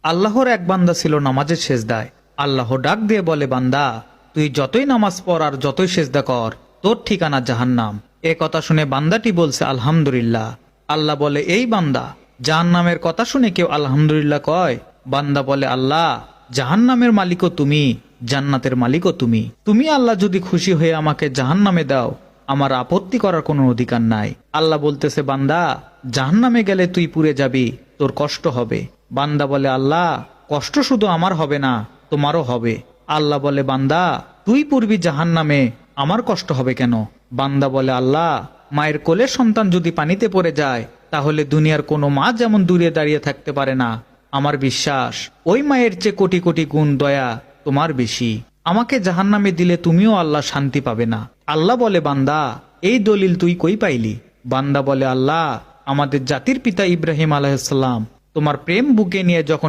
আল্লাহর এক বান্দা ছিল নামাজের সেজদায়। আল্লাহ ডাক দিয়ে বলে, বান্দা তুই যতই নামাজ পড় আর যতই সেজদা কর, তোর ঠিকানা জাহান্নাম। এ কথা শুনে বান্দাটি বলছে আলহামদুলিল্লাহ। আল্লাহ বলে, এই বান্দা, জাহান্নামের কথা শুনে কেউ আলহামদুলিল্লাহ কয়? বান্দা বলে, আল্লাহ, জাহান্নামের মালিকও তুমি, জান্নাতের মালিকও তুমি। তুমি আল্লাহ যদি খুশি হয়ে আমাকে জাহান্নামে দাও, আমার আপত্তি করার কোনো অধিকার নাই। আল্লাহ বলতেছে, বান্দা জাহান্নামে গেলে তুই পুড়ে যাবি, তোর কষ্ট হবে। বান্দা বলে, আল্লাহ, কষ্ট শুধু আমার হবে না, তোমারও হবে। আল্লাহ বলে, বান্দা তুই পুরবি জাহান্নামে, আমার কষ্ট হবে কেন? বান্দা বলে, আল্লাহ, মায়ের কোলের সন্তান যদি পানিতে পড়ে যায়, তাহলে দুনিয়ার কোনো মা যেমন দূরে দাঁড়িয়ে থাকতে পারে না, আমার বিশ্বাস ওই মায়ের চেয়ে কোটি কোটি গুণ দয়া তোমার বেশি। আমাকে জাহান্নামে দিলে তুমিও আল্লাহ শান্তি পাবে না। আল্লাহ বলে, বান্দা এই দলিল তুই কই পাইলি? বান্দা বলে, আল্লাহ, আমাদের জাতির পিতা ইব্রাহিম আলাইহিস সালাম তোমার প্রেম বুকে নিয়ে যখন